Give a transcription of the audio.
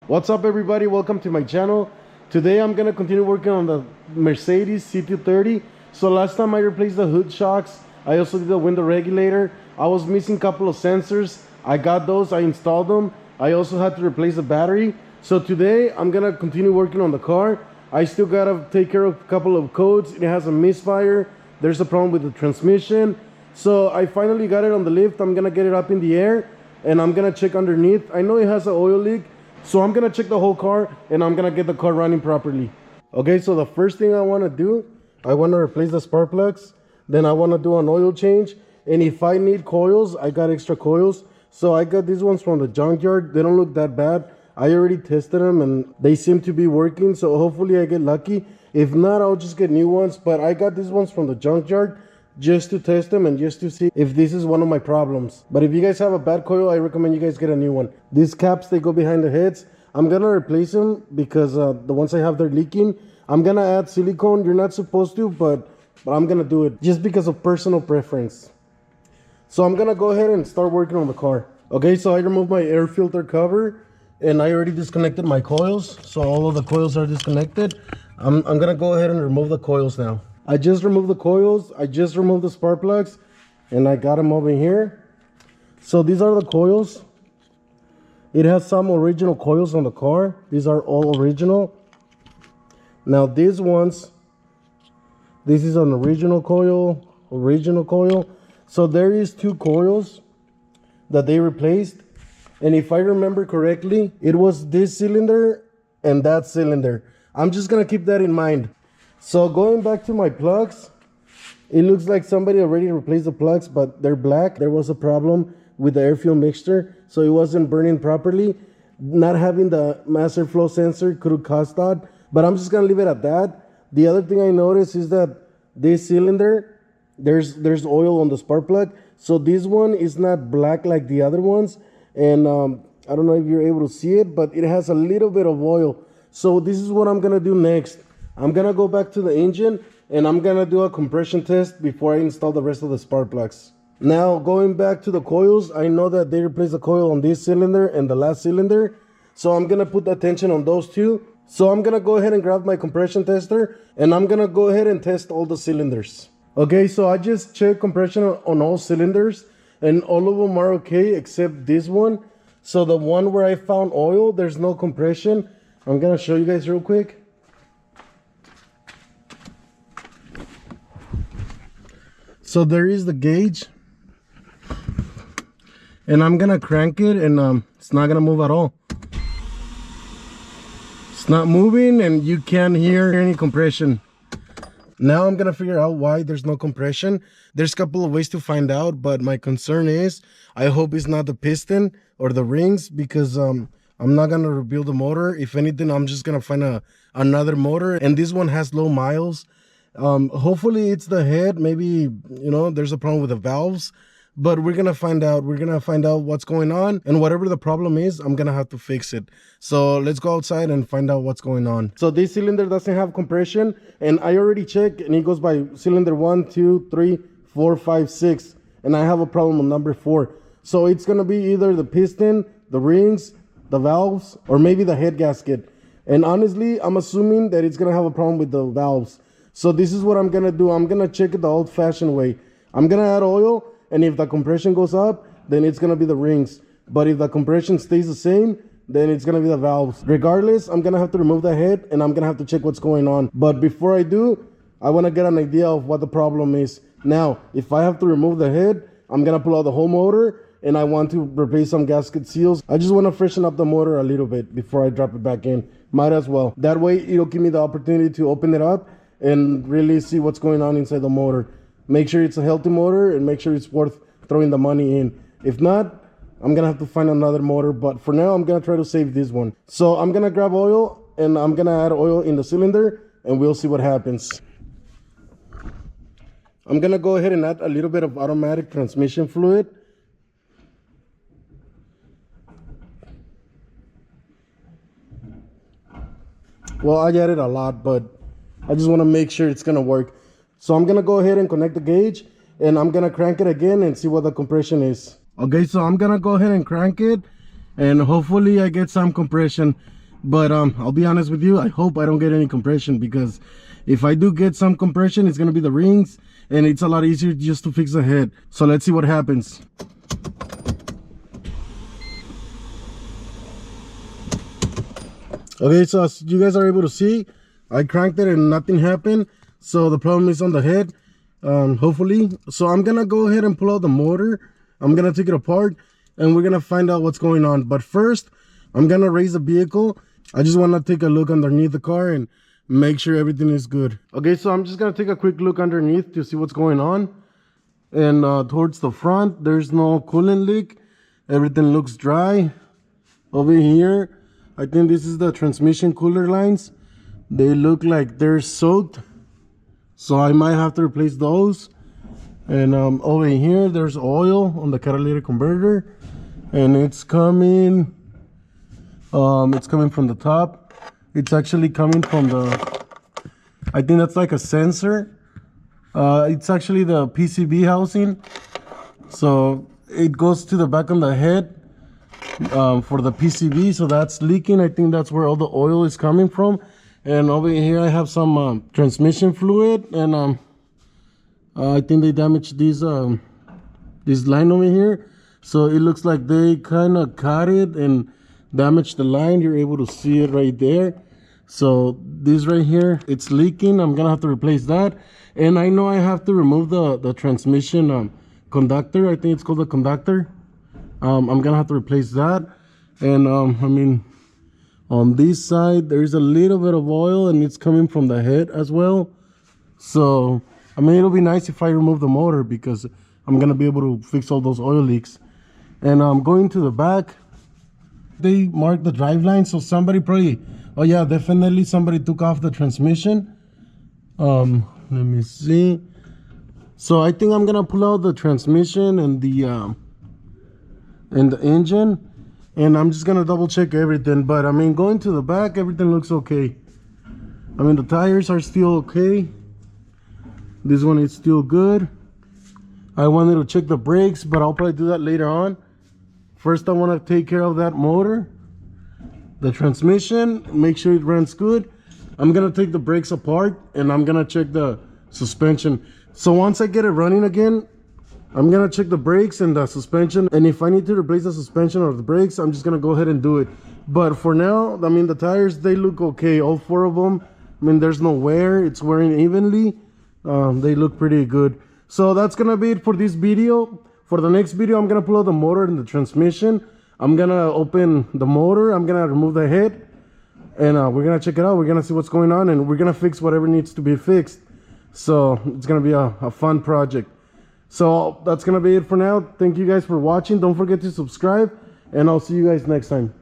What's up, everybody? Welcome to my channel. Today I'm gonna continue working on the Mercedes C230. So last time I replaced the hood shocks, I also did the window regulator. I was missing a couple of sensors. I got those, I installed them. I also had to replace the battery. So today I'm gonna continue working on the car. I still gotta take care of a couple of codes. It has a misfire. There's a problem with the transmission. So I finally got it on the lift. I'm gonna get it up in the air and I'm gonna check underneath. I know it has an oil leak, so I'm gonna check the whole car and I'm gonna get the car running properly. Okay, so the first thing I wanna do, I wanna replace the spark plugs. Then I wanna do an oil change. And if I need coils, I got extra coils. So I got these ones from the junkyard. They don't look that bad. I already tested them and they seem to be working. So hopefully I get lucky. If not, I'll just get new ones. But I got these ones from the junkyard just to test them and just to see if this is one of my problems. But if you guys have a bad coil, I recommend you guys get a new one. These caps, they go behind the heads. I'm gonna replace them because the ones I have, they're leaking. I'm gonna add silicone. You're not supposed to, but I'm gonna do it just because of personal preference. So I'm gonna go ahead and start working on the car. Okay, so I removed my air filter cover and I already disconnected my coils. So all of the coils are disconnected. I'm gonna go ahead and remove the coils now. I just removed the coils. I just removed the spark plugs and I got them over here. So these are the coils. It has some original coils on the car. These are all original. Now these ones, this is an original coil. So there is two coils that they replaced. And if I remember correctly, it was this cylinder and that cylinder. I'm just gonna keep that in mind. So going back to my plugs, it looks like somebody already replaced the plugs, but they're black. There was a problem with the air fuel mixture, so it wasn't burning properly. Not having the mass airflow sensor could have caused that, but I'm just gonna leave it at that. The other thing I noticed is that this cylinder, there's oil on the spark plug. So this one is not black like the other ones. And I don't know if you're able to see it, but it has a little bit of oil. So this is what I'm gonna do next. I'm gonna go back to the engine and I'm gonna do a compression test before I install the rest of the spark plugs. Now going back to the coils, I know that they replaced the coil on this cylinder and the last cylinder. So I'm gonna put attention on those two. So I'm gonna go ahead and grab my compression tester and I'm gonna go ahead and test all the cylinders. Okay, so I just checked compression on all cylinders and all of them are okay except this one. So the one where I found oil, there's no compression. I'm gonna show you guys real quick. So there is the gauge. And I'm gonna crank it and it's not gonna move at all. It's not moving and you can't hear any compression. Now I'm gonna figure out why there's no compression. There's a couple of ways to find out, but my concern is I hope it's not the piston or the rings, because I'm not gonna rebuild the motor. If anything, I'm just gonna find another motor, and this one has low miles. Hopefully it's the head. Maybe, you know, there's a problem with the valves, but we're gonna find out. We're gonna find out what's going on, and whatever the problem is, I'm gonna have to fix it. So let's go outside and find out what's going on. So this cylinder doesn't have compression, and I already checked, and it goes by cylinder 1, 2, 3, 4, 5, 6, and I have a problem on number 4. So it's gonna be either the piston, the rings, the valves, or maybe the head gasket. And honestly, I'm assuming that it's gonna have a problem with the valves. So this is what I'm gonna do. I'm gonna check it the old-fashioned way. I'm gonna add oil, and if the compression goes up, then it's gonna be the rings. But if the compression stays the same, then it's gonna be the valves. Regardless, I'm gonna have to remove the head and I'm gonna have to check what's going on. But before I do, I wanna get an idea of what the problem is. Now, if I have to remove the head, I'm gonna pull out the whole motor and I want to replace some gasket seals. I just wanna freshen up the motor a little bit before I drop it back in. Might as well. That way, it'll give me the opportunity to open it up and really see what's going on inside the motor. Make sure it's a healthy motor and make sure it's worth throwing the money in. If not, I'm gonna have to find another motor, but for now I'm gonna try to save this one. So I'm gonna grab oil and I'm gonna add oil in the cylinder and we'll see what happens. I'm gonna go ahead and add a little bit of automatic transmission fluid. Well, I added a lot, but I just wanna make sure it's gonna work. So I'm gonna go ahead and connect the gauge and I'm gonna crank it again and see what the compression is. Okay, so I'm gonna go ahead and crank it and hopefully I get some compression. But I'll be honest with you, I hope I don't get any compression, because if I do get some compression, it's gonna be the rings, and it's a lot easier just to fix the head. So let's see what happens. Okay, so as you guys are able to see, I cranked it and nothing happened. So the problem is on the head, hopefully. So I'm gonna go ahead and pull out the motor. I'm gonna take it apart and we're gonna find out what's going on. But first, I'm gonna raise the vehicle. I just wanna take a look underneath the car and make sure everything is good. Okay, so I'm just gonna take a quick look underneath to see what's going on. And towards the front, there's no coolant leak. Everything looks dry. Over here, I think this is the transmission cooler lines. They look like they're soaked, so I might have to replace those. And over here, there's oil on the catalytic converter, and it's coming from the top. It's actually coming from the, I think that's like a sensor. It's actually the PCB housing, so it goes to the back of the head for the PCB. So that's leaking. I think that's where all the oil is coming from. And over here I have some transmission fluid, and I think they damaged this line over here. So it looks like they kind of cut it and damaged the line. You're able to see it right there. So this right here, it's leaking. I'm gonna have to replace that. And I know I have to remove the transmission conductor. I think it's called the conductor. I'm gonna have to replace that. And I mean, on this side, there's a little bit of oil, and it's coming from the head as well. So, I mean, it'll be nice if I remove the motor, because I'm gonna be able to fix all those oil leaks. And going to the back, they marked the drive line, so somebody probably, oh yeah, definitely somebody took off the transmission. Let me see. So I think I'm gonna pull out the transmission and the engine, and I'm just gonna double check everything. But I mean, going to the back, everything looks okay. I mean, the tires are still okay. This one is still good. I wanted to check the brakes, but I'll probably do that later on. First, I want to take care of that motor, the transmission, make sure it runs good. I'm gonna take the brakes apart, and I'm gonna check the suspension. So once I get it running again, I'm gonna check the brakes and the suspension, and if I need to replace the suspension or the brakes, I'm just gonna go ahead and do it. But for now, I mean, the tires, they look okay, all four of them. I mean, there's no wear, it's wearing evenly. They look pretty good. So that's gonna be it for this video. For the next video, I'm gonna pull out the motor and the transmission. I'm gonna open the motor, I'm gonna remove the head, and we're gonna check it out. We're gonna see what's going on, and we're gonna fix whatever needs to be fixed. So it's gonna be a fun project. So that's gonna be it for now. Thank you guys for watching. Don't forget to subscribe, and I'll see you guys next time.